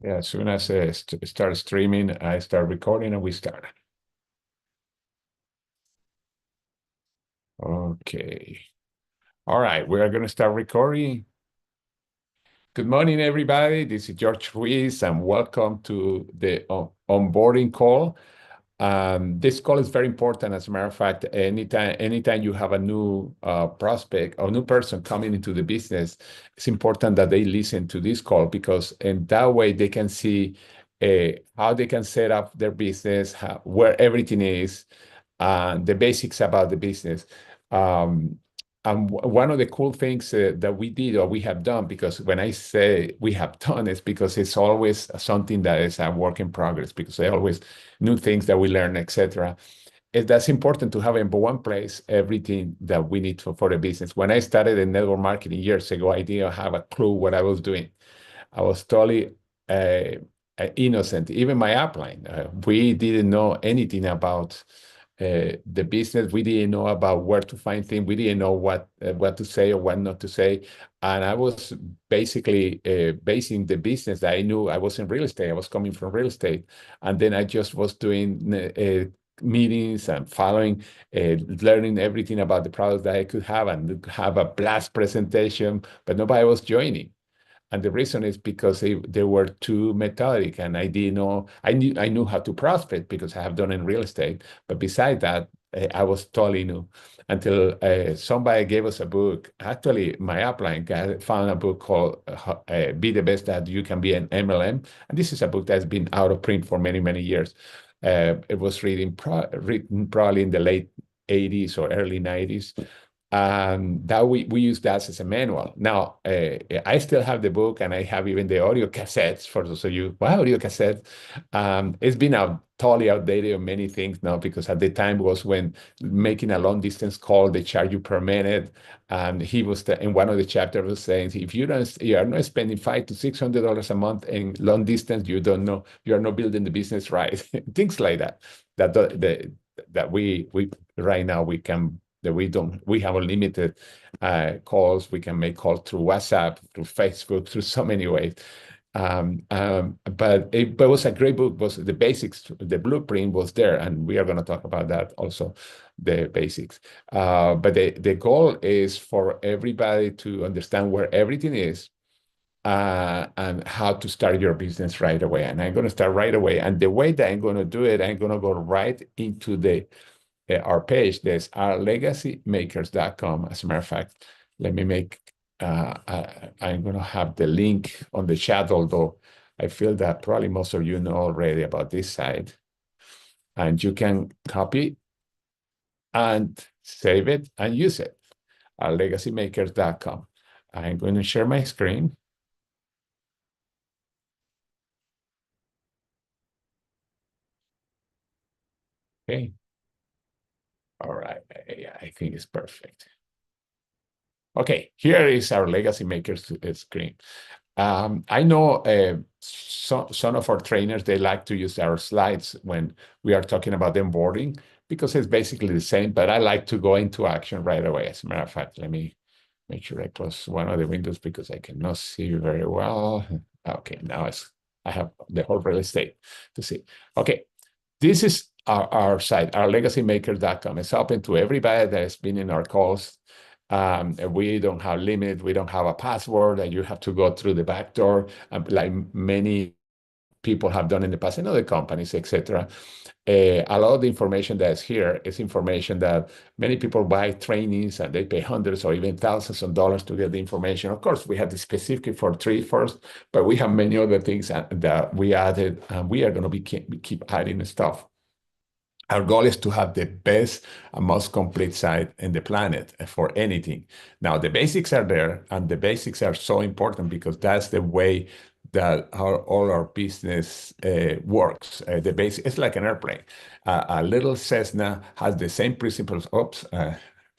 Yeah, as soon as I start streaming, I start recording and we start. Okay. All right, we are going to start recording. Good morning, everybody. This is George Ruiz, and welcome to the onboarding call. This call is very important. As a matter of fact, anytime you have a new prospect or new person coming into the business, it's important that they listen to this call because in that way they can see how they can set up their business, where everything is, the basics about the business. Um, and one of the cool things that we did or we have done, because when I say we have done, it's because it's always something that is a work in progress, because there always new things that we learn, etc. That's important to have in one place everything that we need for the business. When I started in network marketing years ago, I didn't have a clue what I was doing. I was totally innocent. Even my upline, we didn't know anything about the business. We didn't know about where to find things. We didn't know what to say or what not to say. And I was basically basing the business that I knew. I was in real estate. I was coming from real estate, and then I just was doing meetings and following, learning everything about the products that I could have and have a blast presentation, but nobody was joining. And the reason is because they were too methodic, and I didn't know. I knew how to prospect because I have done in real estate, but beside that, I was totally new until somebody gave us a book. Actually, my upline guy found a book called "Be the Best That You Can Be an MLM," and this is a book that's been out of print for many many years. It was written probably in the late 80s or early 90s, and that we use that as a manual. Now, I still have the book, and I have even the audio cassettes for those of you. Wow, audio cassettes. It's been totally outdated on many things now, because at the time was when making a long distance call, they charge you per minute. And he was in one of the chapters was saying, if you are not spending $500 to $600 a month in long distance, you don't know, you are not building the business right. Things like that. That we right now we can, that we have unlimited calls. We can make calls through WhatsApp, through Facebook, through so many ways. But it was a great book. Was the basics, the blueprint was there, and we are going to talk about that also, the basics. But the goal is for everybody to understand where everything is, and how to start your business right away. And I'm going to start right away. And the way that I'm going to do it, I'm going to go right into our page. There's ourlegacymakers.com. As a matter of fact, let me make, I'm going to have the link on the chat, although I feel that probably most of you know already about this site. And you can copy and save it and use it, ourlegacymakers.com. I'm going to share my screen. Okay. All right. I think it's perfect. Okay, here is our Legacy Makers screen. I know some of our trainers, they like to use our slides when we are talking about onboarding, because it's basically the same, but I like to go into action right away. As a matter of fact, let me make sure I close one of the windows because I cannot see very well. Okay, now I have the whole real estate to see. Okay, this is our site, ourlegacymakers.com. It's open to everybody that has been in our calls. We don't have limit. We don't have a password that you have to go through the back door, like many people have done in the past in other companies, etc. A lot of the information that's here is information that many people buy trainings and they pay hundreds or even thousands of dollars to get the information. Of course, we have the specific for three first, but we have many other things that we added, and we are going to keep adding stuff. Our goal is to have the best and most complete site in the planet for anything. Now, the basics are there, and the basics are so important because that's the way that all our business works. The basic, it's like an airplane. A little Cessna has the same principles. Oops,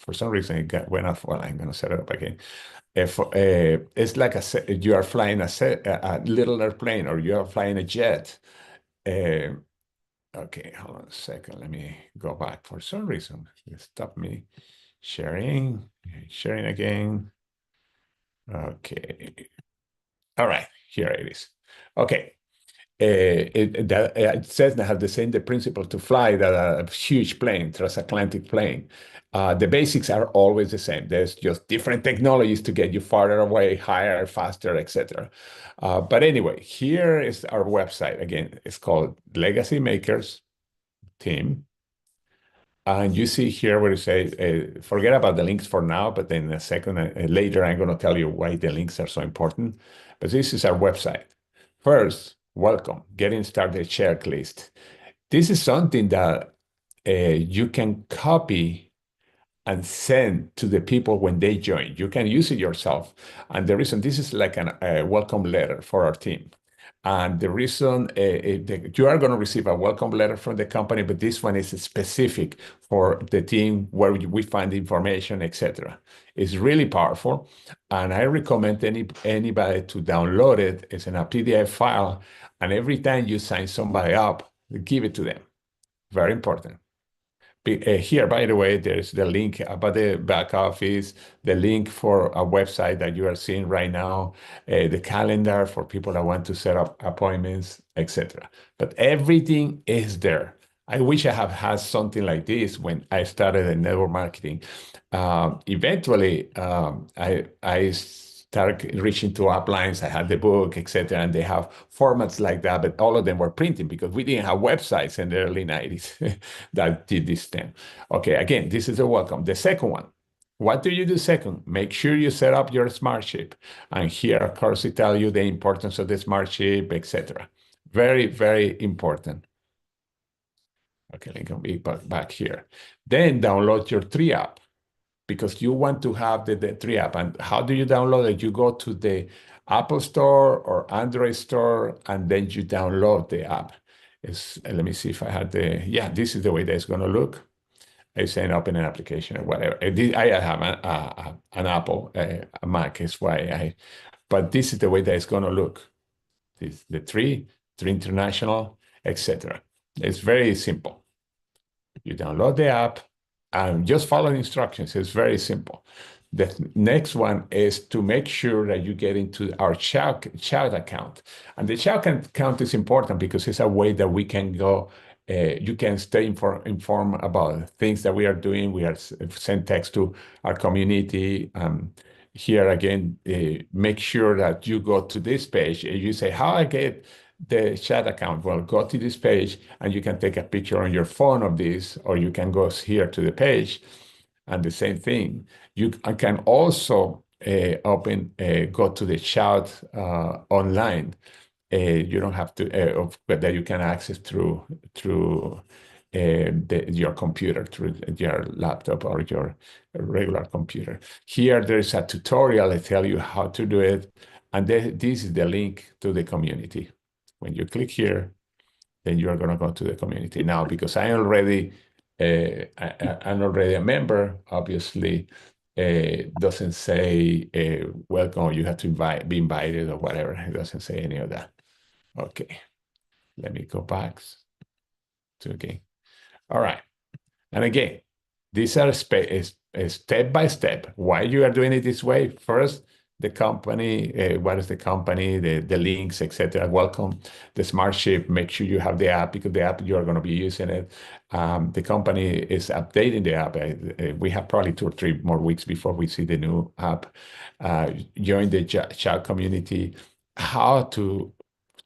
for some reason went off. Well, I'm going to set it up again. It's like you are flying a little airplane, or you are flying a jet. Uh, Okay, hold on a second. Let me go back. For some reason, it stopped me sharing again. Okay. All right, here it is. Okay. Cessna has the principle to fly that a huge plane, transatlantic plane. The basics are always the same. There's just different technologies to get you farther away, higher, faster, etc. But anyway, here is our website. Again, it's called Legacy Makers Team. And you see here where you say, forget about the links for now, but then a second later, I'm going to tell you why the links are so important. But this is our website. First, welcome, getting started checklist. This is something that you can copy and send to the people when they join. You can use it yourself. And the reason this is like a welcome letter for our team. And the reason you are going to receive a welcome letter from the company, but this one is specific for the team where we find information, etc. It's really powerful, and I recommend anybody to download it. It's in a PDF file, and every time you sign somebody up, give it to them. Very important. Here, by the way, there's the link about the back office, the link for a website that you are seeing right now, the calendar for people that want to set up appointments, etc. But everything is there. I wish I have had something like this when I started in network marketing. Eventually, I started reaching to uplines. I had the book, etc., and they have formats like that, but all of them were printing because we didn't have websites in the early 90s that did this thing. Okay, again, this is a welcome. The second one, what do you do second? Make sure you set up your smart ship. And here, of course, it tells you the importance of the smart ship, etc. Very, very important. Okay, let me be back here. Then download your tree app because you want to have the tree app. And how do you download it? You go to the Apple Store or Android Store, and then you download the app. Let me see if I had yeah, this is the way that it's going to look. I saying open an application or whatever. I have an Apple, a Mac is why but this is the way that it's going to look. The tree international, etc. It's very simple. You download the app and just follow the instructions. It's very simple. The next one is to make sure that you get into our chat account. And the chat account is important because it's a way that we can go, you can stay informed about things that we are doing. We are send text to our community. Here again, make sure that you go to this page. You say, how I get the chat account? Well, go to this page and you can take a picture on your phone of this, or you can go here to the page and the same thing. You can also go to the chat online. You don't have to, but that you can access through your computer, through your laptop or your regular computer. Here, there's a tutorial that tell you how to do it. And this is the link to the community. When you click here, then you're going to go to the community. Now, because I'm already a member, obviously, doesn't say welcome, you have to be invited or whatever. It doesn't say any of that. Okay, let me go back to again. All right, and again, these are step by step. Why you are doing it this way? First, the company, what is the company, the links, etc. Welcome, the smart ship. Make sure you have the app because the app you are going to be using it. The company is updating the app. We have probably 2 or 3 more weeks before we see the new app. Join the chat community. How to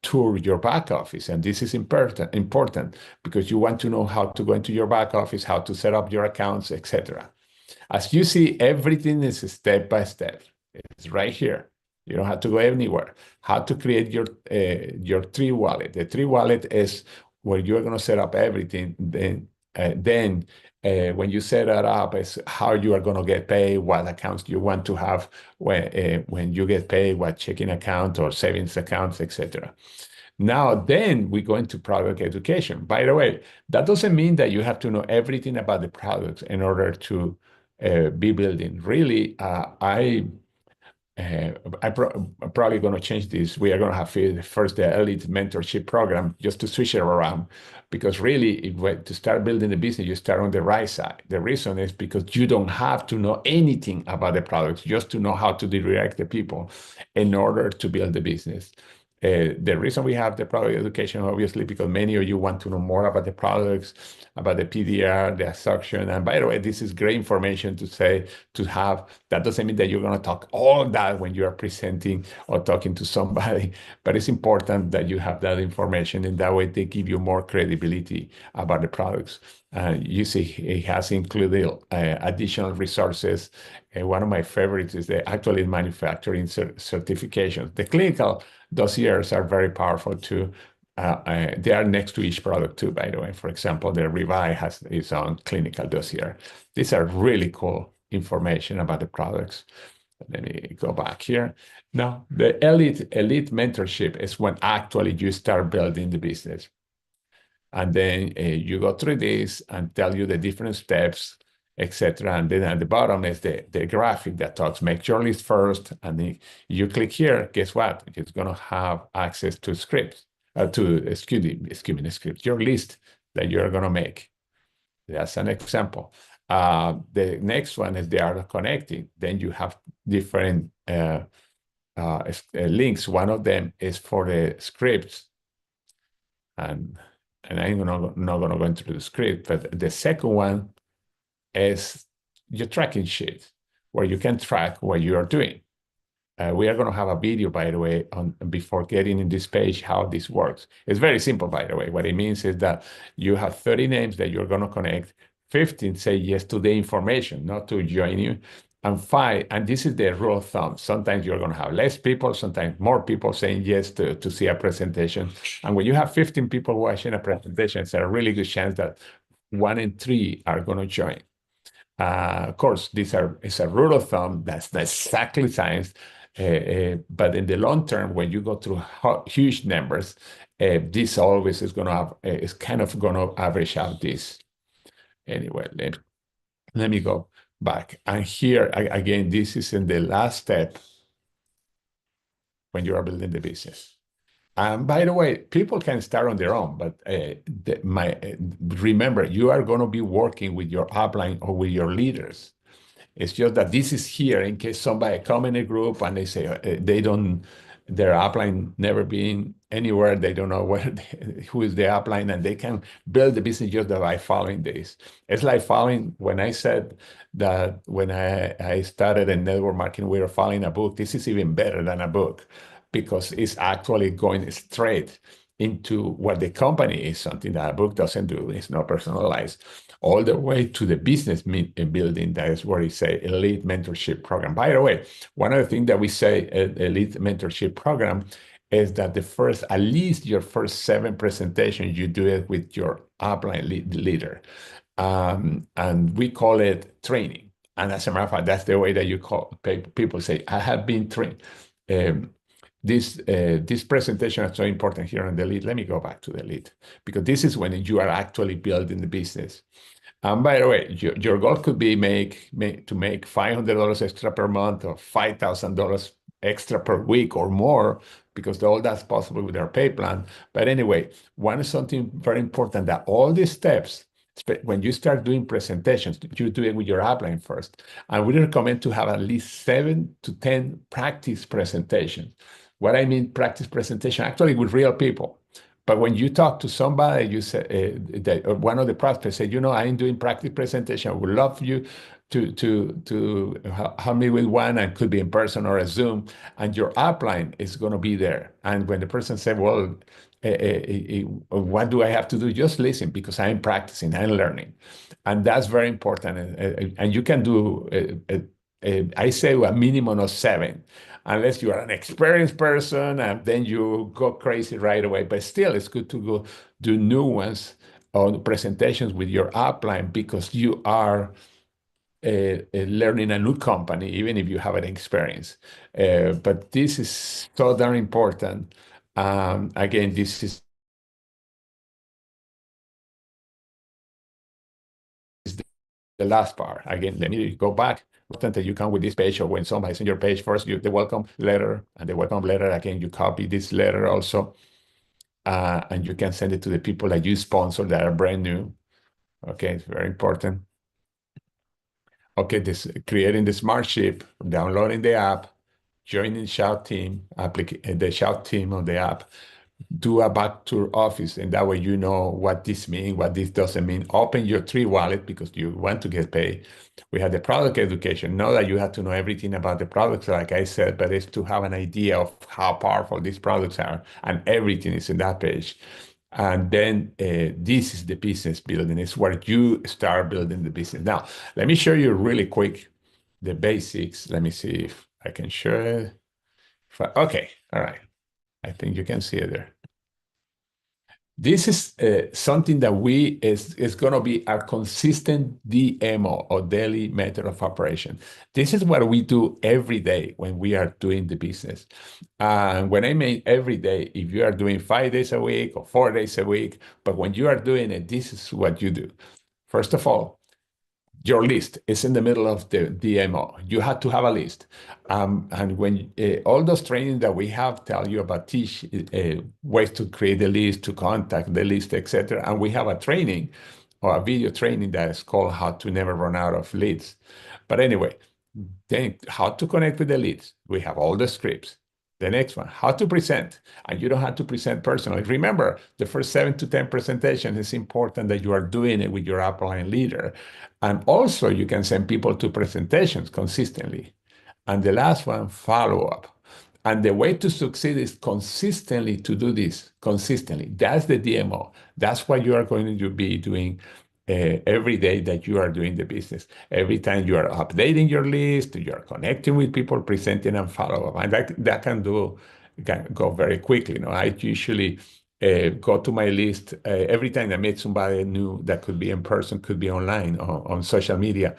tour your back office. And this is important because you want to know how to go into your back office, how to set up your accounts, etc. As you see, everything is step by step. It's right here. You don't have to go anywhere. How to create your Tree wallet. The Tree wallet is where you're going to set up everything. Then when you set that up, it's how you are going to get paid, what accounts you want to have when you get paid, what checking account or savings accounts, etc. Now, then we go into product education. By the way, that doesn't mean that you have to know everything about the products in order to be building. Really, I'm probably going to change this. We are going to have first the elite mentorship program just to switch it around because really, to start building the business, you start on the right side. The reason is because you don't have to know anything about the products, just to know how to direct the people in order to build the business. The reason we have the product education, obviously, because many of you want to know more about the products, about the PDR, the suction. And by the way, this is great information to say, to have. That doesn't mean that you're going to talk all that when you are presenting or talking to somebody, but it's important that you have that information. And that way they give you more credibility about the products. You see, it has included additional resources. One of my favorites is the actually manufacturing certifications. The clinical dossiers are very powerful too. They are next to each product too, by the way. For example, the Revive has its own clinical dossier. These are really cool information about the products. Let me go back here. Now, the elite mentorship is when actually you start building the business. And then you go through this and tell you the different steps, etc. And then at the bottom is the graphic that talks, make your list first. And then you click here, guess what? It's going to have access to scripts, excuse me, scripts, your list that you're going to make. That's an example. The next one is the art of connecting. Then you have different links. One of them is for the scripts. And I'm not going to go into the script, but the second one is your tracking sheet, where you can track what you are doing. We are going to have a video, by the way, on before getting in this page, how this works. It's very simple, by the way. What it means is that you have 30 names that you're going to connect. 15 say yes to the information, not to join you. And 5, and this is the rule of thumb. Sometimes you're going to have less people, sometimes more people saying yes to see a presentation. And when you have 15 people watching a presentation, it's a really good chance that 1 in 3 are going to join. Of course, it's a rule of thumb. That's not exactly science. But in the long term, when you go through huge numbers, this always is going to have, is kind of going to average out this. Anyway, let me go back. And here, again, this is in the last step when you are building the business. And by the way, people can start on their own, but remember, you are going to be working with your upline or with your leaders. It's just that this is here in case somebody come in a group and they say their upline never been anywhere. They don't know who is the upline, and they can build the business just by following this. It's like following, when I said that when I started in network marketing, we were following a book. This is even better than a book because it's actually going straight into what the company is, something that a book doesn't do. It's not personalized. All the way to the business building. That is where we say elite mentorship program. By the way, one of the things that we say elite mentorship program is that at least your first 7 presentations, you do it with your upline leader. And we call it training. And as a matter of fact, that's the way that you call people say, I have been trained. This presentation is so important here on the lead. Let me go back to the lead, because this is when you are actually building the business. And by the way, your goal could be to make $500 extra per month or $5,000 extra per week or more, because all that's possible with our pay plan. But anyway, something very important, that all these steps, when you start doing presentations, you do it with your upline first. And we recommend to have at least 7 to 10 practice presentations. What I mean practice presentation, actually with real people. But when you talk to somebody, you say one of the prospects said, I'm doing practice presentation. I would love you to help me with one, and could be in person or a Zoom, and your upline is going to be there. And when the person said, well, what do I have to do? Just listen, because I'm practicing, I'm learning. And that's very important. And you can do, I say, a minimum of 7. Unless you are an experienced person, and then you go crazy right away. But still, it's good to go do new ones on presentations with your upline, because you are learning a new company, even if you have an experience. But this is so darn important. Again, this is the last part. Again, let me go back. Important that you come with this page, or when somebody's on your page first, the welcome letter, and the welcome letter, again, you copy this letter also, and you can send it to the people that you sponsor that are brand new. Okay, it's very important. Okay, this creating the smart ship, downloading the app, join the Shout team, the Shout team on the app, do a back to office, and that way you know what this means, what this doesn't mean. Open your Tree wallet because you want to get paid. We have the product education. Not that you have to know everything about the products, like I said, but it's to have an idea of how powerful these products are, and everything is in that page. And then this is the business building. It's where you start building the business. Now, let me show you really quick the basics. Let me see if I can show it. Okay, all right. I think you can see it there. This is something that is going to be our consistent DMO or daily method of operation. This is what we do every day when we are doing the business. And when I mean every day, if you are doing 5 days a week or 4 days a week, but when you are doing it, this is what you do. First of all, your list is in the middle of the DMO. You have to have a list. And when all those trainings that we have tell you about teach ways to create the list, to contact the list, etc. And we have a training or a video training that is called How to Never Run Out of Leads. But anyway, then how to connect with the leads. We have all the scripts. The next one, how to present. And you don't have to present personally. Remember, the first 7 to 10 presentations is important that you are doing it with your upline leader. And also you can send people to presentations consistently. And the last one, follow up. And the way to succeed is consistently to do this, consistently. That's the DMO. That's what you are going to be doing every day that you are doing the business. Every time you are updating your list, you are connecting with people, presenting and follow up. And that can go very quickly. I usually go to my list every time I meet somebody new that could be in person, could be online on social media.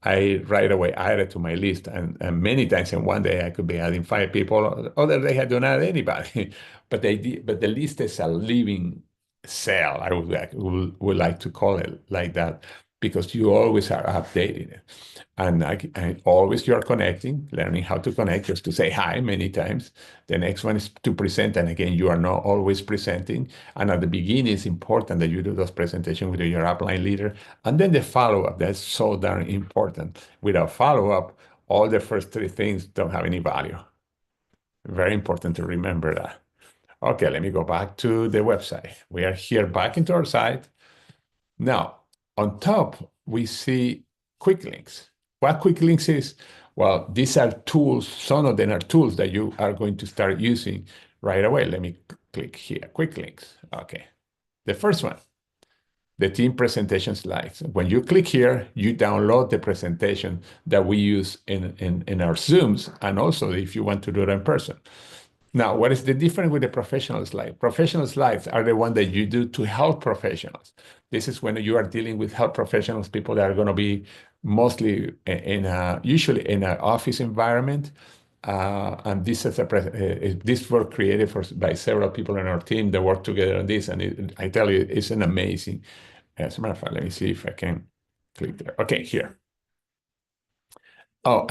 I right away add it to my list, and many times in one day I could be adding 5 people. Other day I don't add anybody, but the list is a living cell. I would like to call it like that because you always are updating it, and always you are connecting, learning how to connect, just to say hi many times. The next one is to present, and again you are not always presenting. And at the beginning, it's important that you do those presentations with your upline leader, and then the follow up. That's so darn important. Without follow up, all the first 3 things don't have any value. Very important to remember that. Okay, let me go back to the website. We are here back into our site. Now, on top, we see quick links. What quick links is? Well, these are tools. Some of them are tools that you are going to start using right away. Let me click here, quick links. Okay, the first one, the team presentation slides. When you click here, you download the presentation that we use in our Zooms, and also if you want to do it in person. Now, what is the difference with the professional slide? Professional slides are the one that you do to help professionals. This is when you are dealing with health professionals, people that are going to be mostly usually in an office environment. And this work created by several people in our team that work together on this. And I tell you, it's an amazing. As a matter of fact, let me see if I can click there. Okay, here. Oh,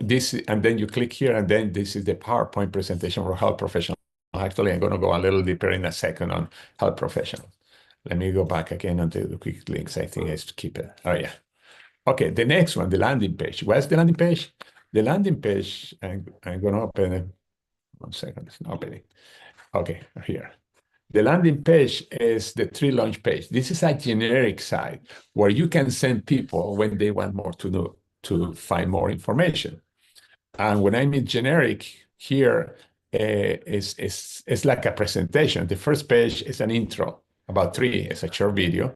this, and then you click here, and then this is the PowerPoint presentation for health professionals. Actually, I'm going to go a little deeper in a second on health professionals. Let me go back again onto the quick links. I think I should keep it. Oh, yeah. Okay, the next one, the landing page. Where's the landing page? The landing page, I'm going to open it. 1 second, it's not opening. Okay, here. The landing page is the tree launch page. This is a generic site where you can send people when they want more to know, to find more information. And when I mean generic, here is like a presentation. The first page is an intro, about 3. It's a short video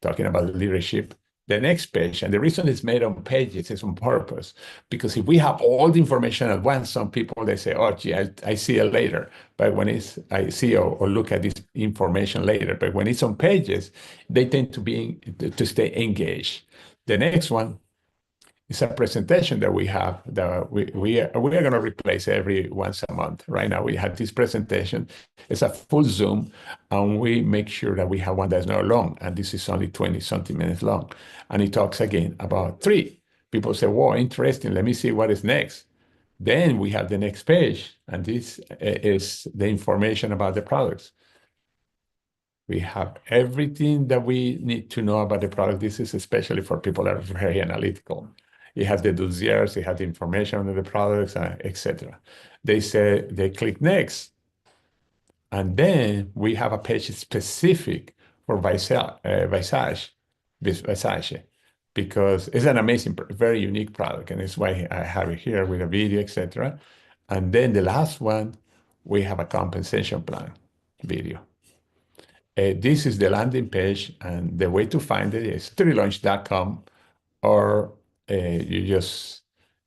talking about leadership. The next page, and the reason it's made on pages is on purpose, because if we have all the information at once, some people, they say, oh, gee, I see it later. But when I see or look at this information later. But when it's on pages, they tend to stay engaged. The next one is a presentation that we have that we are going to replace every once a month. Right now, we have this presentation. It's a full Zoom, and we make sure that we have one that's not long. And this is only 20-something minutes long. And it talks again about 3. People say, whoa, interesting. Let me see what is next. Then we have the next page, and this is the information about the products. We have everything that we need to know about the product. This is especially for people that are very analytical. It has the dossiers, it has the information on the products, etc. They say they click next, and then we have a page specific for Visage, because it's an amazing, very unique product, and it's why I have it here with a video, etc. And then the last one, we have a compensation plan video. This is the landing page, and the way to find it is treelaunch.com, or you just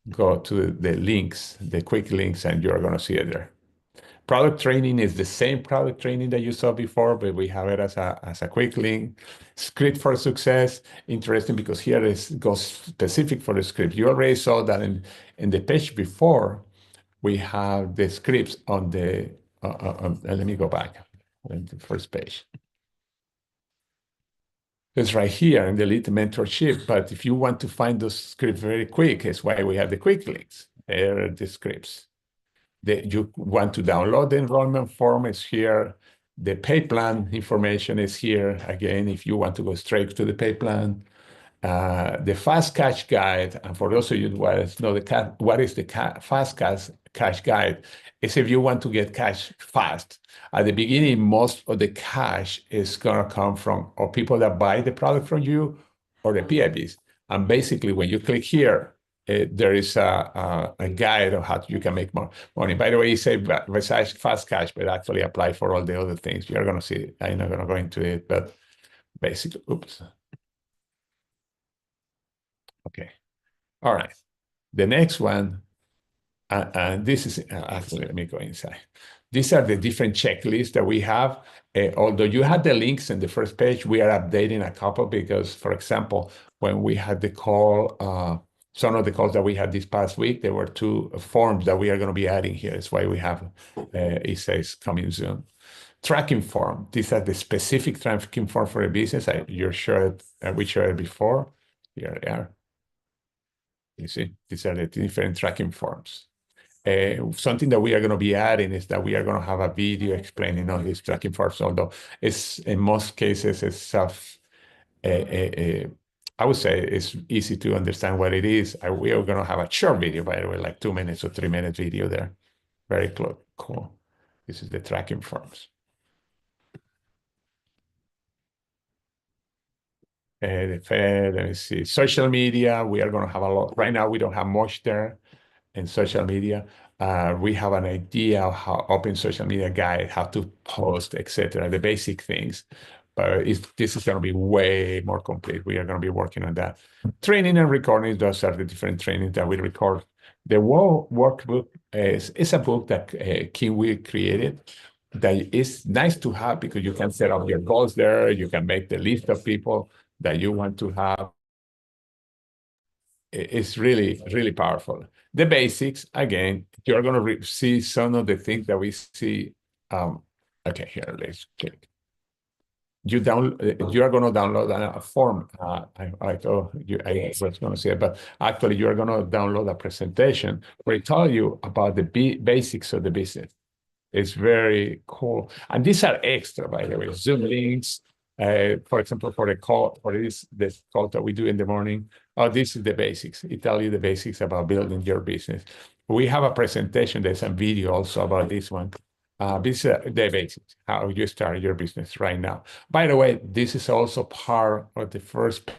go to the links, the quick links, and you're going to see it there. Product training is the same product training that you saw before, but we have it as a quick link. Script for success, interesting because here it goes specific for the script. You already saw that in the page before, we have the scripts on the, let me go back on the first page. It's right here in the Elite Mentorship, but if you want to find those scripts very quick, it's why we have the quick links. There are the scripts. You want to download the enrollment form is here. The pay plan information is here. Again, if you want to go straight to the pay plan. The fast cash guide, and for those of you who want to know what is the fast cash guide, is if you want to get cash fast. At the beginning, most of the cash is going to come from or people that buy the product from you or the PIBs. And basically, when you click here, there is a guide of how you can make more money. By the way, you say Visage fast cash, but actually apply for all the other things. You're going to see it. I'm not going to go into it, but basically, oops. Okay. All right. The next one, and this is actually, let me go inside. These are the different checklists that we have. Although you had the links in the first page, we are updating a couple because, for example, when we had the call, some of the calls that we had this past week, there were two forms that we are going to be adding here. That's why we have, it says coming soon. Tracking form. These are the specific tracking form for a business. You're sure we shared it before. Here they are. You see, these are the different tracking forms. Something that we are going to be adding is that we are going to have a video explaining all these tracking forms, although it's in most cases it's I would say it's easy to understand what it is. We are going to have a short video, by the way, like 2 minutes or 3 minute video there. Very cool. This is the tracking forms. Let me see. Social media, we are going to have a lot. Right now, we don't have much there in social media. We have an idea of how open social media guide, how to post, etc., the basic things. But this is going to be way more complete. We are going to be working on that. Training and recording, those are the different trainings that we record. The workbook is a book that Kiwi created that is nice to have because you can set up your goals there. You can make the list of people that you want to have. It's really, really powerful. The basics, again, you're going to see some of the things that we see. Okay, here, let's check. You are going to download a form. I thought I was going to say it, but actually you are going to download a presentation where it tells you about the basics of the business. It's very cool. And these are extra, by the way, Zoom links. For example, for this call that we do in the morning, this is the basics. It tells you the basics about building your business. We have a presentation, there's a video also about this one. This is the basics, how you start your business right now. By the way, this is also part of the first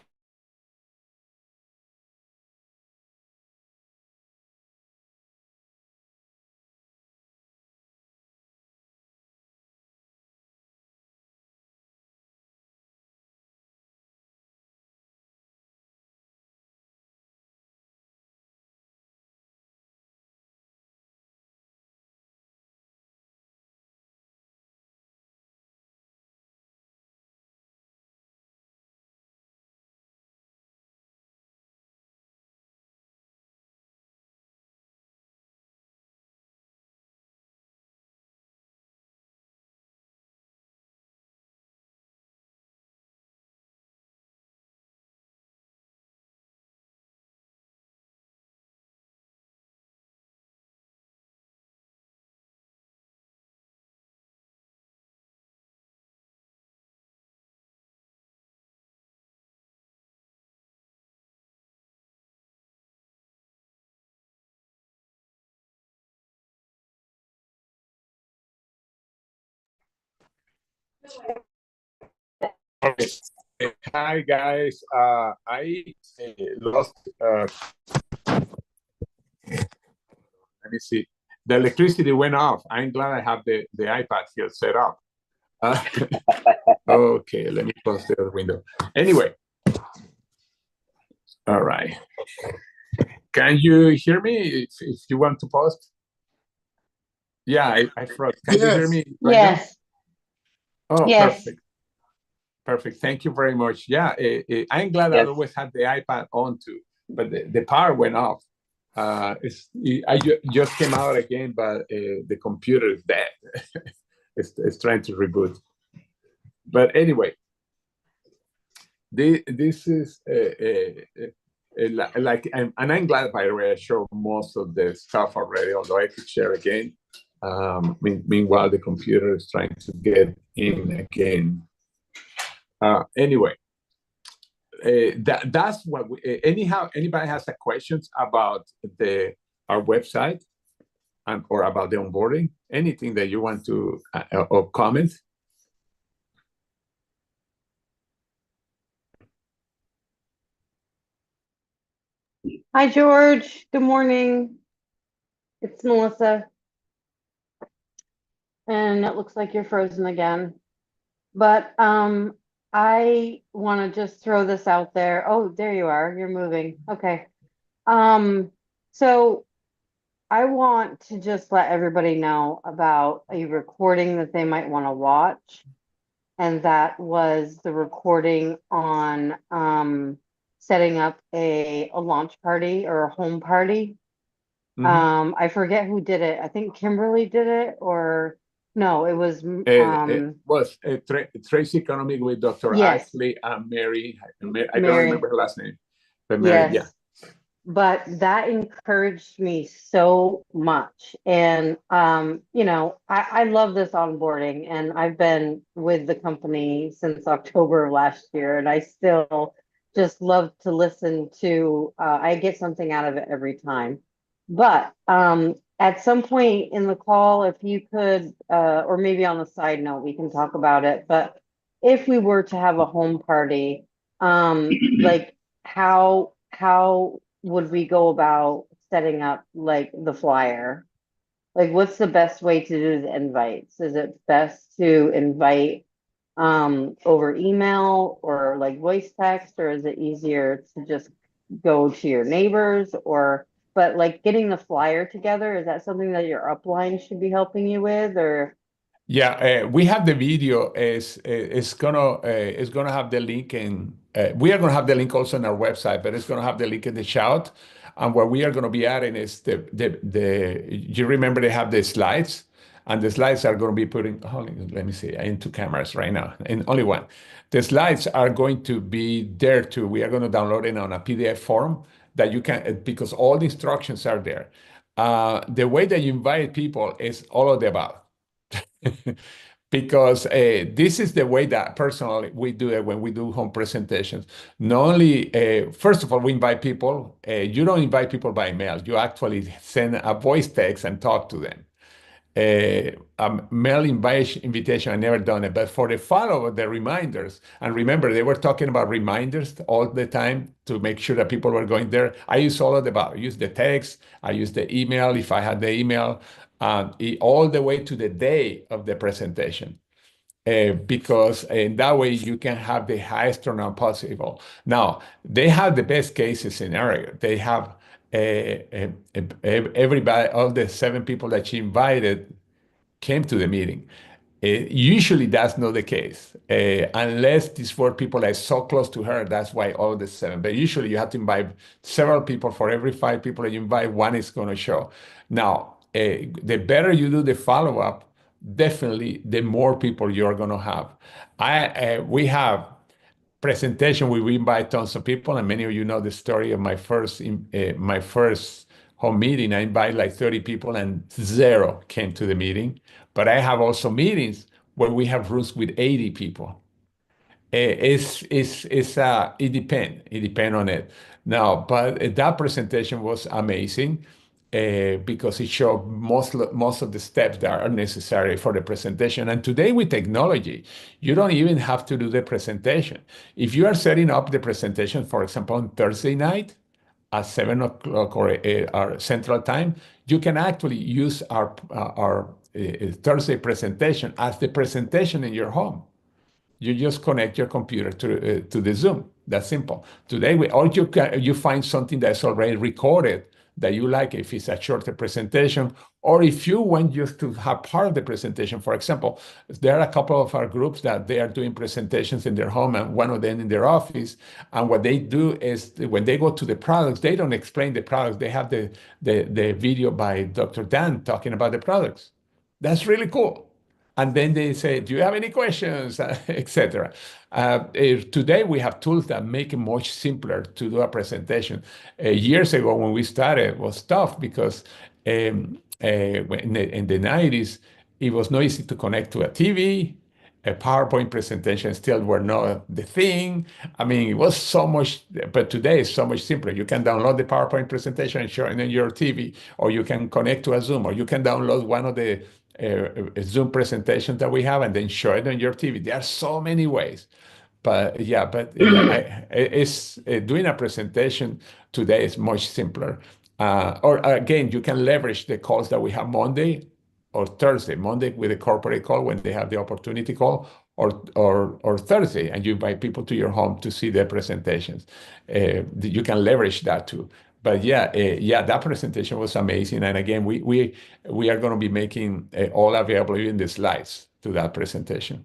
Okay. Hi guys. I lost. Let me see. The electricity went off. I'm glad I have the iPad here set up. Uh, okay, let me close the other window. Anyway, all right. Can you hear me? If you want to post? Yeah, I froze. Can you hear Yes. me right now? Yes, Oh, yes. perfect. Perfect. Thank you very much. Yeah, I'm glad I Yes. always had the iPad on too, but the power went off. I just came out again, but the computer is dead. It's trying to reboot. But anyway, this is like, and I'm glad, by the way, I showed most of the stuff already, although I could share again. Meanwhile, the computer is trying to get in again. Anyway, that's what anyhow, anybody has a questions about our website or about the onboarding, anything that you want to or comment? Hi, George. Good morning. It's Melissa. And it looks like you're frozen again. But I want to just throw this out there. Oh, there you are. You're moving. Okay. So I want to just let everybody know about a recording that they might want to watch. And that was the recording on setting up a launch party or a home party. I forget who did it. I think Kimberly did it, or no, it was It was Trace Economic with Dr. yes, Ashley and Mary. I don't Mary. remember her last name, but Mary, yeah. Yes. But that encouraged me so much. And I love this onboarding, and I've been with the company since October of last year, and I still just love to listen to I get something out of it every time. But at some point in the call, if you could or maybe on the side note, we can talk about it. But if we were to have a home party, like how would we go about setting up like the flyer? Like, what's the best way to do the invites? Is it best to invite over email or like voice text, or is it easier to just go to your neighbors? Or but like getting the flyer together, is that something that your upline should be helping you with? Or Yeah, we have the video. It's gonna have the link in. We are gonna have the link also on our website, but it's gonna have the link in the shout. And what we are gonna be adding is the. You remember they have the slides, and the slides are gonna be putting. Let me see. I'm in two cameras right now, and only one. The slides are going to be there too. We are gonna download it on a PDF form that you can, because all the instructions are there. The way that you invite people is all of the above. Because this is the way that personally we do it when we do home presentations. Not only, first of all, we invite people. You don't invite people by mail. You actually send a voice text and talk to them. Mail invitation, I never done it, but for the follow, the reminders, and remember, they were talking about reminders all the time to make sure that people were going there. I use all of the above. I use the text, I use the email if I had the email, all the way to the day of the presentation. Because in that way you can have the highest turnout possible. Now, they have the best cases scenario. They have everybody, all the 7 people that she invited came to the meeting. Usually that's not the case, unless these 4 people are so close to her. That's why all the 7. But usually you have to invite several people. For every 5 people that you invite, one is going to show. Now, the better you do the follow-up, definitely the more people you're going to have. We have presentation where we invite tons of people, and many of you know the story of my first home meeting. I invite like 30 people, and 0 came to the meeting. But I have also meetings where we have rooms with 80 people. It depends. It depends on it. Now, but that presentation was amazing. because it shows most of the steps that are necessary for the presentation. And today with technology, you don't even have to do the presentation. If you are setting up the presentation, for example, on Thursday night at 7 o'clock or our Central Time, you can actually use our Thursday presentation as the presentation in your home. You just connect your computer to the Zoom. That's simple. Today, or you find something that's already recorded that you like, if it's a shorter presentation, or if you want just to have part of the presentation. For example, there are a couple of our groups that they are doing presentations in their home and one of them in their office. And what they do is when they go to the products, they don't explain the products. They have the video by Dr. Dan talking about the products. That's really cool. And then they say, do you have any questions, etc. Today, we have tools that make it much simpler to do a presentation. Years ago, when we started, it was tough because in the 90s, it was not easy to connect to a TV. A PowerPoint presentation still were not the thing. I mean, it was so much, but today it's so much simpler. You can download the PowerPoint presentation and show it on your TV, or you can connect to a Zoom, or you can download one of the Zoom presentations that we have and then show it on your TV. There are so many ways. It's doing a presentation today is much simpler. Or again, you can leverage the calls that we have Monday or Thursday. Monday with a corporate call when they have the opportunity call, or Thursday, and you invite people to your home to see their presentations. You can leverage that too. But that presentation was amazing. And again, we are going to be making all available, even the slides to that presentation.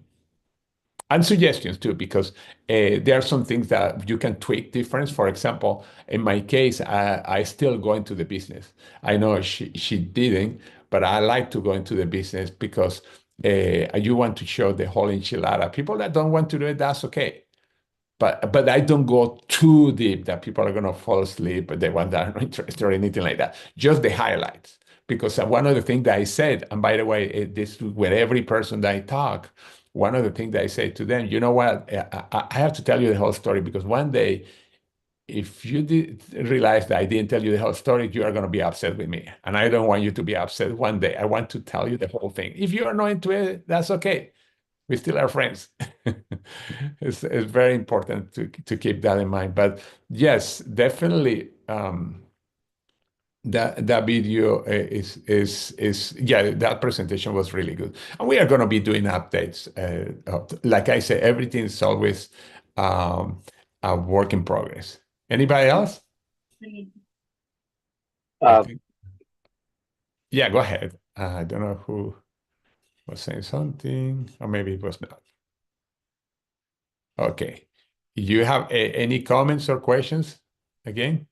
And suggestions too, because there are some things that you can tweak difference. For example, in my case, I still go into the business. I know she didn't, but I like to go into the business because you want to show the whole enchilada. People that don't want to do it, that's okay. But I don't go too deep that people are going to fall asleep, but they want that are not interested or anything like that. Just the highlights. Because one of the things that I said, and by the way, this with every person that I talk, one of the things that I say to them, you know what, I have to tell you the whole story because one day, if you did realize that I didn't tell you the whole story, you are going to be upset with me. And I don't want you to be upset one day. I want to tell you the whole thing. If you are not into it, that's okay. We still are friends. It's very important to keep that in mind. But yes, definitely, that video that presentation was really good. And we are going to be doing updates. Like I said, everything is always a work in progress. Anybody else? I Uh, think. Yeah, go ahead. I don't know who was saying something, or maybe it was not. Okay. You have any comments or questions again?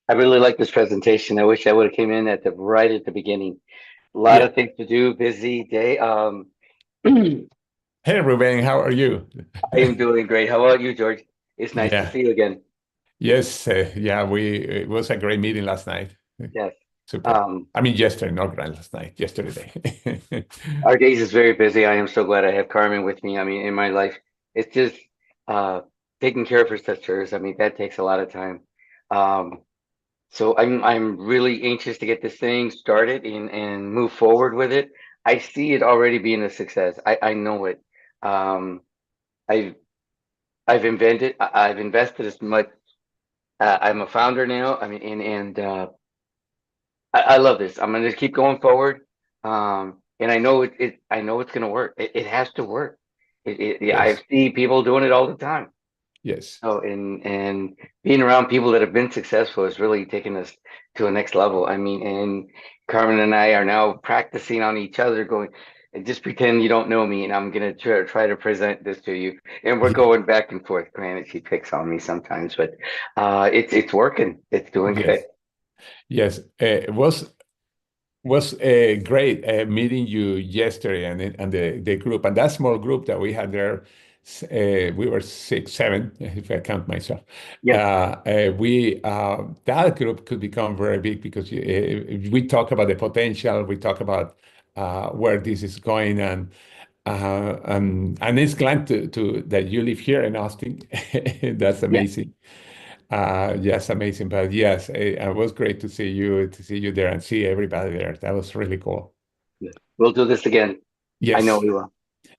I really like this presentation. I wish I would have came in right at the beginning. A lot Yeah. of things to do, busy day. I Hey, Ruben, how are you? am doing great. How about you, George? It's nice to Yeah. see you again. Yes. It was a great meeting last night. Yes. Super. Um, I mean, yesterday, not grand last night, yesterday. our days is very busy. I am so glad I have Carmen with me. I mean, in my life, it's just uh taking care of her sisters. I mean, that takes a lot of time. Um, So I'm really anxious to get this thing started and move forward with it. I see it already being a success. I know it. Um, I've I've invested as much. I'm a founder now. I mean, and I love this. I'm gonna keep going forward. And I know I know it's gonna work. It has to work. I Yes. see people doing it all the time. Yes. Oh, and being around people that have been successful has really taken us to a next level. I mean, and Carmen and I are now practicing on each other, going, and just pretend you don't know me, and I'm gonna try to present this to you. And we're going back and forth. Granted, she picks on me sometimes, but it's working. It's doing good. Yes. Yes. It was great meeting you yesterday and the group and that small group that we had there. We were 6, 7, if I count myself. Yes, We that group could become very big because we talk about the potential, we talk about where this is going, and it's glad to that you live here in Austin. That's yes. amazing. Yes, amazing. But yes, it was great to see you there and see everybody there. That was really cool. Yeah. We'll do this again. I know Yes, we will.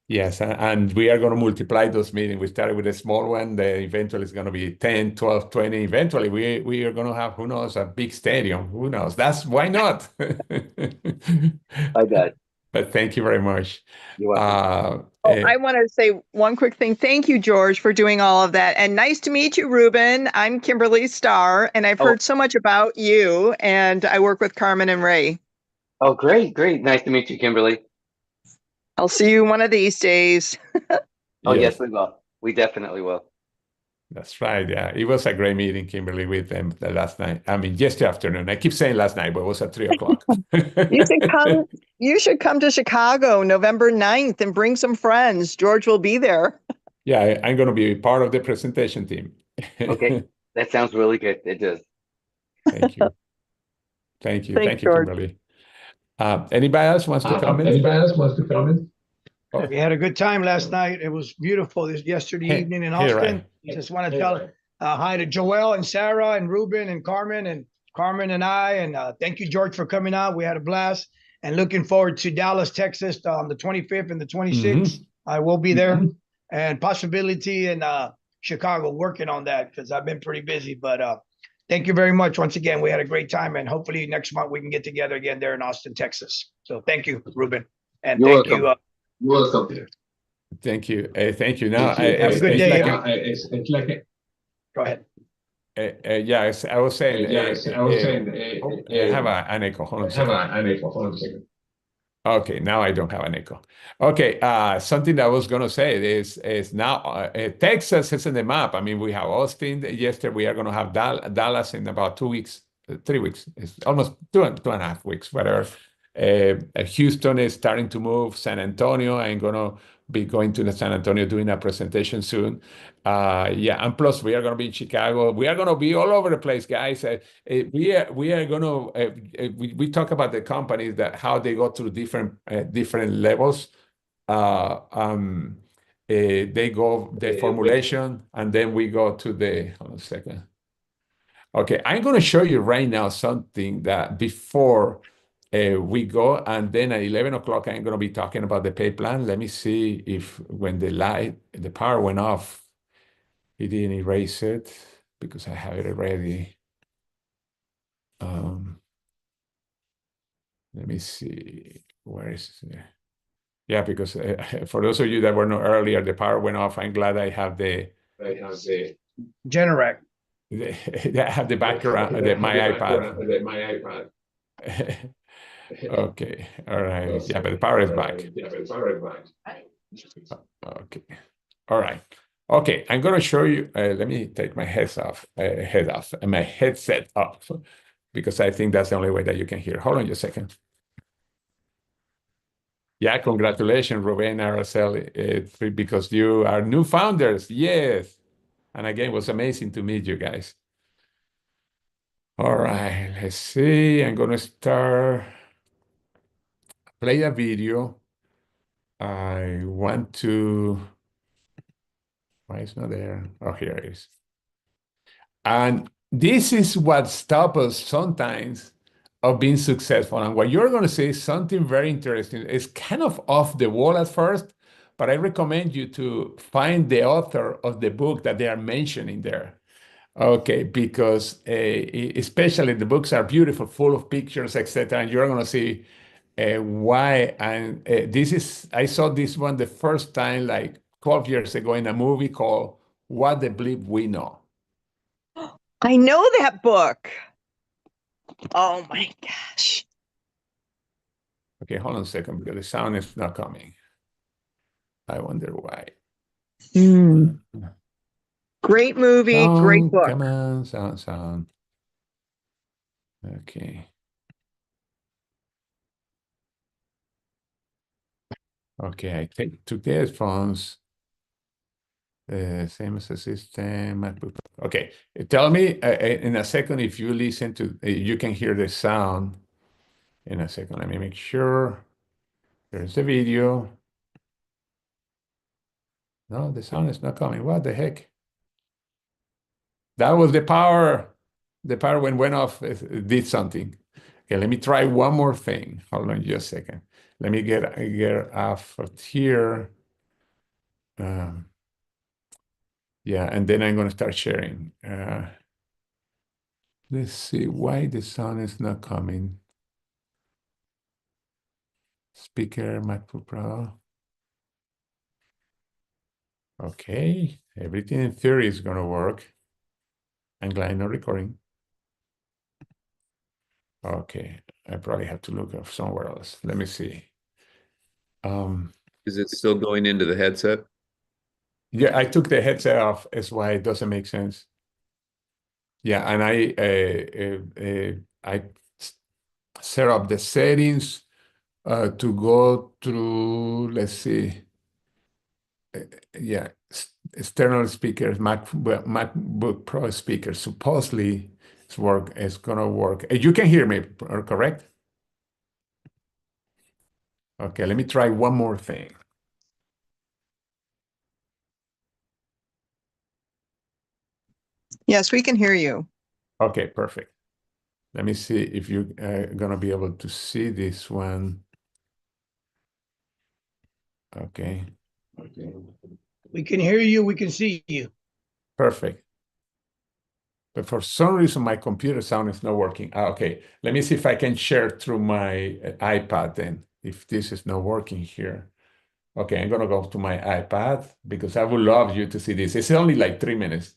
yes. And we are going to multiply those meetings. We started with a small one. Then eventually it's going to be 10, 12, 20. Eventually we are going to have, who knows, a big stadium. Who knows? That's why not? I got it. But thank you very much. You're welcome. Oh, I want to say one quick thing. Thank you, George, for doing all of that. And nice to meet you, Ruben. I'm Kimberly Starr, and I've Oh, heard so much about you. And I work with Carmen and Ray. oh, great, great. Nice to meet you, Kimberly. I'll see you one of these days. Oh, yes, Yes, we will. We definitely will. that's right. Yeah, it was a great meeting, Kimberly, with them the last night. I mean, yesterday afternoon. I keep saying last night, but it was at 3 o'clock. You should come. You should come to Chicago November 9th and bring some friends. George will be there. Yeah, I'm going to be part of the presentation team. Okay, that sounds really good. It does. Thank you. Thank you. Thanks, Thank you, George. Kimberly. Anybody else wants to comment? Anybody else wants to comment? Oh, We had a good time last night. It was beautiful this yesterday hey, evening in hey, Austin. Ryan. Just want to tell hi to Joel and Sarah and Ruben and Carmen and I. And thank you, George, for coming out. We had a blast and looking forward to Dallas, Texas on the 25th and the 26th. I will be there and possibility in Chicago working on that because I've been pretty busy. But thank you very much. Once again, we had a great time and hopefully next month we can get together again there in Austin, Texas. So thank you, Ruben. And You're thank welcome. you. You're welcome. Thank you. Thank you. Now, Have a good it's day. like It's like go ahead. yes, I was saying, I was saying, I have an echo. Hold on a second. an echo. Hold on a second. Okay, now I don't have an echo. Okay, something that I was going to say is now Texas is in the map. I mean, we have Austin yesterday. We are going to have Dallas in about 2 weeks, 3 weeks. It's almost two and a half weeks, whatever. Houston is starting to move. San Antonio, I'm going to be going to the San Antonio doing a presentation soon. Yeah, and plus we are going to be in Chicago. We are going to be all over the place, guys. We are going to we talk about the companies that how they go through different levels. They go the formulation, and then we go to the. Hold on a second. Okay, I'm going to show you right now something that before we go, and then at 11 o'clock, I'm going to be talking about the pay plan. Let me see if when the power went off, it didn't erase it because I have it already. Let me see, where is it? Yeah, because for those of you that were not earlier, the power went off. I'm glad I have the Generac. I have the background, my iPad. My iPad. Okay, all right. Yeah, but the power is back. Okay, all right. Okay, I'm gonna show you. Let me take my head off, and my headset off, because I think that's the only way that you can hear. Hold on just a second. Yeah, congratulations, Ruben, Araceli, because you are new founders. Yes, and again, it was amazing to meet you guys. All right, let's see. I'm gonna start play a video. I want to. Why it's not there? Oh, here it is. And this is what stops us sometimes of being successful. And what you're going to see is something very interesting. It's kind of off the wall at first, but I recommend you to find the author of the book that they are mentioning there. Okay, because especially the books are beautiful, full of pictures, etc. And you're going to see why. And I saw this one the first time like 12 years ago in a movie called What the Bleep We Know. I know that book. Oh my gosh. Okay, hold on a second because the sound is not coming. I wonder why. Great movie, great Sound, book. come on, sound. Okay. Okay, I took the headphones. Same as the system. Okay, tell me in a second if you listen to, you can hear the sound. In a second, let me make sure. There's the video. No, the sound is not coming. What the heck? That was the power. The power when went off, it did something. Okay, let me try one more thing. Hold on just a second. Let me get off of here. Yeah, and then I'm going to start sharing. Let's see why the sound is not coming. Speaker, MacBook Pro. Okay, everything in theory is going to work. I'm glad I'm not recording. Okay, I probably have to look up somewhere else. Let me see. Is it still going into the headset? Yeah, I took the headset off. That's why it doesn't make sense. Yeah, and I set up the settings to go through. Let's see. Yeah, external speakers, MacBook Pro speakers. Supposedly, it's gonna work. You can hear me, correct? Okay, let me try one more thing. Yes, we can hear you. Okay, perfect. Let me see if you're gonna be able to see this one. Okay. Okay. We can hear you. We can see you. Perfect. But for some reason, my computer sound is not working. Okay, let me see if I can share through my iPad then, if this is not working here. Okay, I'm gonna go to my iPad because I would love you to see this. It's only like 3 minutes.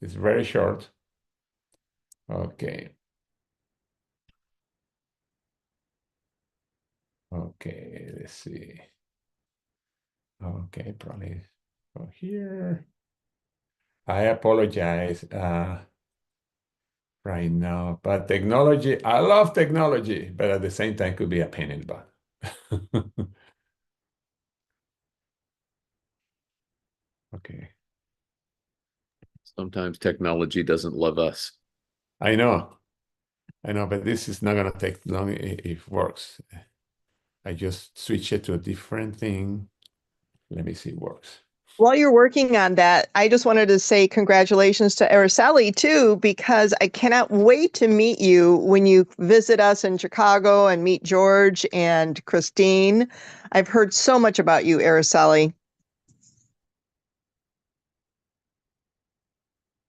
It's very short. Okay. Okay, let's see. Okay, probably go here. I apologize right now, but technology, I love technology, but at the same time could be a pain in the butt. Okay. Sometimes technology doesn't love us. I know, but this is not gonna take long if it works. I just switch it to a different thing. Let me see if it works. While you're working on that, I just wanted to say congratulations to Araceli too, because I cannot wait to meet you when you visit us in Chicago and meet George and Christine. I've heard so much about you, Araceli.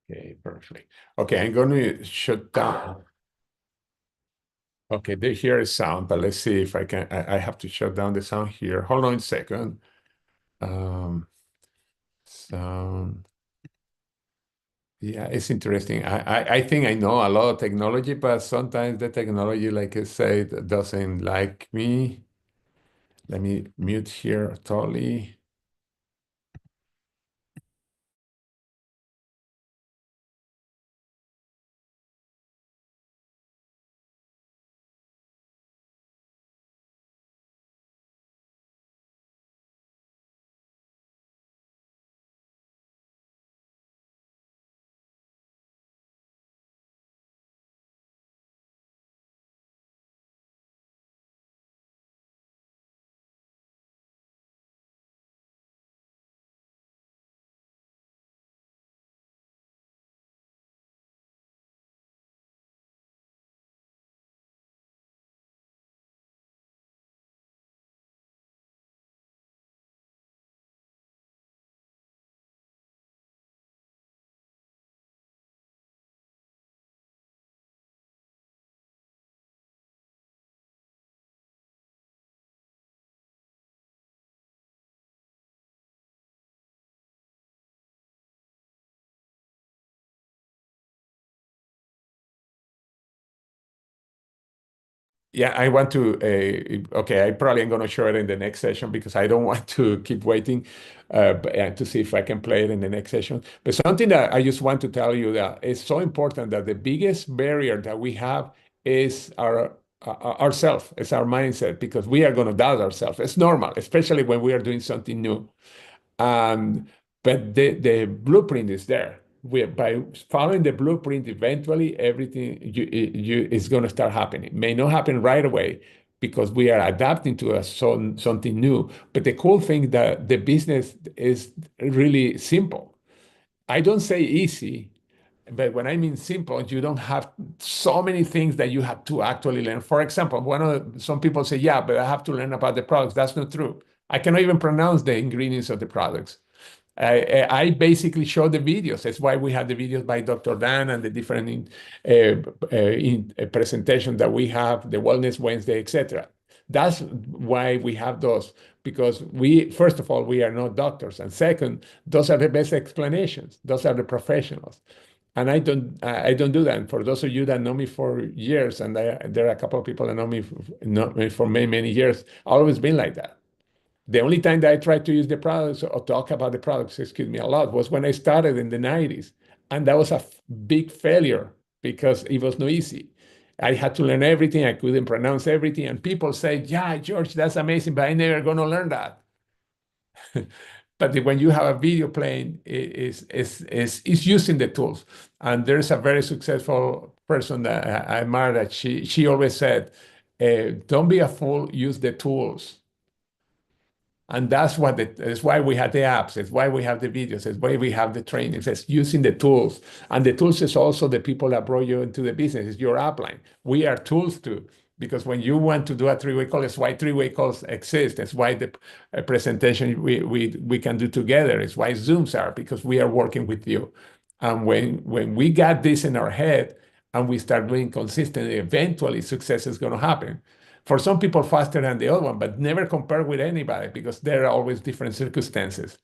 Okay, perfect. Okay, I'm going to shut down. Okay, here is sound, but let's see if I can. I have to shut down the sound here. Hold on a second. Sound. Yeah, it's interesting. I think I know a lot of technology, but sometimes the technology, like I said, doesn't like me. Let me mute here totally. Yeah, I want to, okay, I probably am going to show it in the next session because I don't want to keep waiting to see if I can play it in the next session. But something that I just want to tell you that it's so important that the biggest barrier that we have is ourself, it's our mindset, because we are going to doubt ourselves. It's normal, especially when we are doing something new. Um, but the blueprint is there. By following the blueprint, eventually everything is going to start happening. May not happen right away because we are adapting to something new. But the cool thing that the business is really simple. I don't say easy, But when I mean simple, you don't have so many things that you have to actually learn. For example, some people say, yeah, but I have to learn about the products. That's not true. I cannot even pronounce the ingredients of the products. I basically show the videos. That's why we have the videos by Dr. Dan and the different presentations that we have, the Wellness Wednesday, etc. That's why we have those, because first of all, we are not doctors. And second, those are the best explanations. Those are the professionals. And I don't do that. And for those of you that know me for years, and there are a couple of people that know me for many, many years, I've always been like that. The only time that I tried to use the products or talk about the products, excuse me, a lot was when I started in the 90s. And that was a big failure because it was no easy. I had to learn everything. I couldn't pronounce everything. And people say, yeah, George, that's amazing, but I never going to learn that. But when you have a video playing, it's using the tools. And there's a very successful person that I admire that she always said, don't be a fool, use the tools. And that's why we have the apps. It's why we have the videos. It's why we have the trainings. It's using the tools. And the tools is also the people that brought you into the business. It's your upline. We are tools too. Because when you want to do a three-way call, it's why three-way calls exist. It's why the presentation we can do together. It's why Zooms are, because we are working with you. And when we got this in our head and we start doing consistently, eventually success is going to happen. For some people faster than the other one, but never compare with anybody because there are always different circumstances.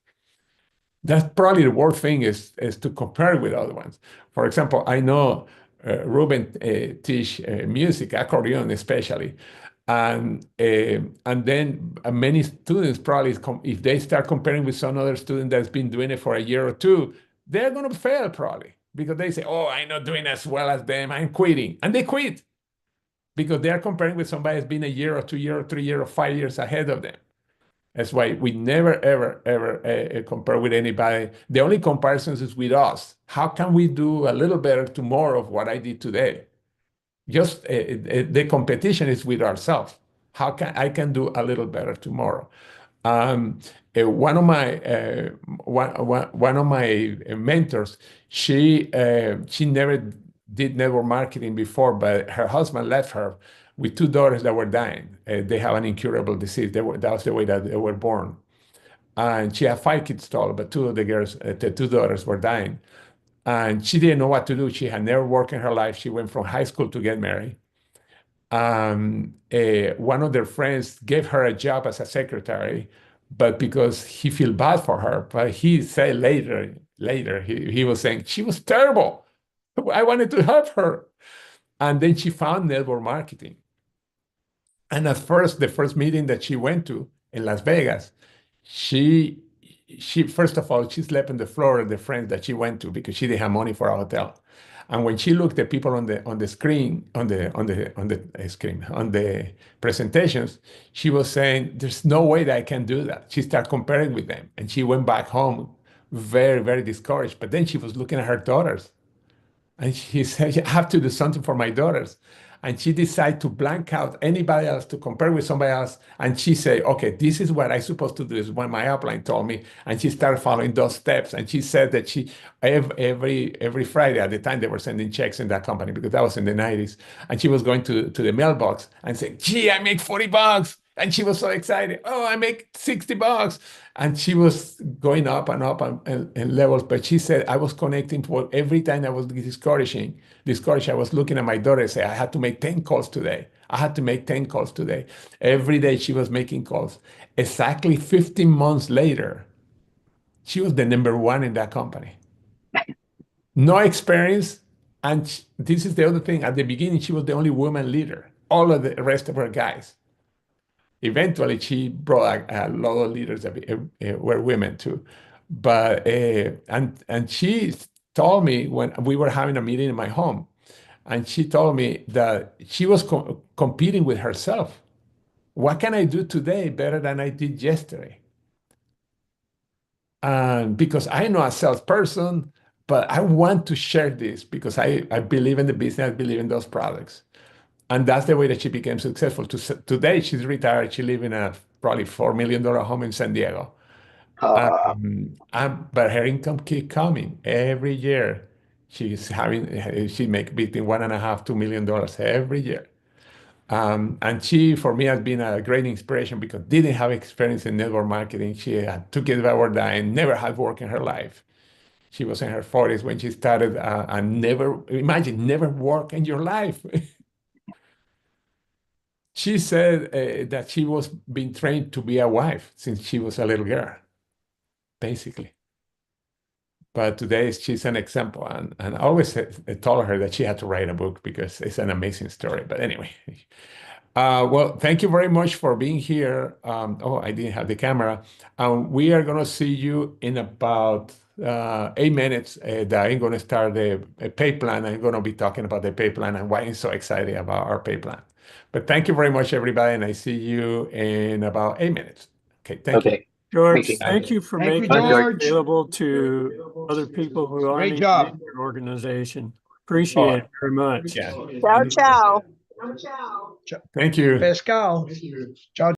That's probably the worst thing is to compare with other ones. For example, I know Ruben teach music, accordion especially, and then many students probably, if they start comparing with some other student that's been doing it for a year or two, they're going to fail probably because they say, oh, I'm not doing as well as them, I'm quitting. And they quit because they are comparing with somebody that's been a year or 2 years or 3 years or 5 years ahead of them. That's why we never, ever, ever compare with anybody. The only comparisons is with us. How can we do a little better tomorrow of what I did today? Just the competition is with ourselves. How can I can do a little better tomorrow? One of my mentors, she never did network marketing before, but her husband left her with two daughters that were dying. They have an incurable disease. That was the way that they were born. And she had five kids total, but two of the two daughters were dying. And she didn't know what to do. She had never worked in her life. She went from high school to get married. One of their friends gave her a job as a secretary, but because he felt bad for her, but he said later, he was saying she was terrible. I wanted to help her. And then she found network marketing. And at first, the first meeting that she went to in Las Vegas, she first of all, she slept on the floor of the friends that she went to because she didn't have money for a hotel. And when she looked at people on the screen, on the presentations, she was saying, "There's no way that I can do that." She started comparing with them, and she went back home very, very discouraged. But then she was looking at her daughters, and she said, I have to do something for my daughters. And she decided to blank out anybody else to compare with somebody else. And she said, okay, this is what I'm supposed to do, is what my upline told me. And she started following those steps. And she said that she every Friday, at the time they were sending checks in that company, because that was in the 90s. And she was going to the mailbox and saying, gee, I make $40. And she was so excited. Oh, I make $60. And she was going up and up and levels. But she said, I was connecting to what every time I was discouraged, I was looking at my daughter and say, I had to make 10 calls today. I had to make 10 calls today. Every day she was making calls. Exactly 15 months later, she was the number one in that company. No experience. And this is the other thing. At the beginning, she was the only woman leader. All of the rest of her guys. Eventually, she brought a lot of leaders that were women too. But and she told me when we were having a meeting in my home, and she told me that she was competing with herself. What can I do today better than I did yesterday? And because I know a salesperson, but I want to share this because I believe in the business, I believe in those products. And that's the way that she became successful. Today, she's retired. She lives in a probably $4 million home in San Diego. Uh, But her income keep coming every year. She make between $1.5 to $2 million every year. And she, for me, has been a great inspiration because didn't have experience in network marketing. She had 2 kids that were dying, never had work in her life. She was in her 40s when she started, and never work in your life. She said that she was being trained to be a wife since she was a little girl, basically. But today she's an example, and I always told her that she had to write a book because it's an amazing story. But anyway, well, thank you very much for being here. Oh, I didn't have the camera. We are going to see you in about 8 minutes. That I'm going to start the pay plan. I'm going to be talking about the pay plan and why I'm so excited about our pay plan. But thank you very much, everybody, and I see you in about 8 minutes. Okay, thank you. Okay. George, Thank you. thank you for Thank you, making it George. available to other people who aren't Great even job. in your organization. Appreciate it very much. Yeah. Ciao, ciao. Thank you. Pescal. Ciao.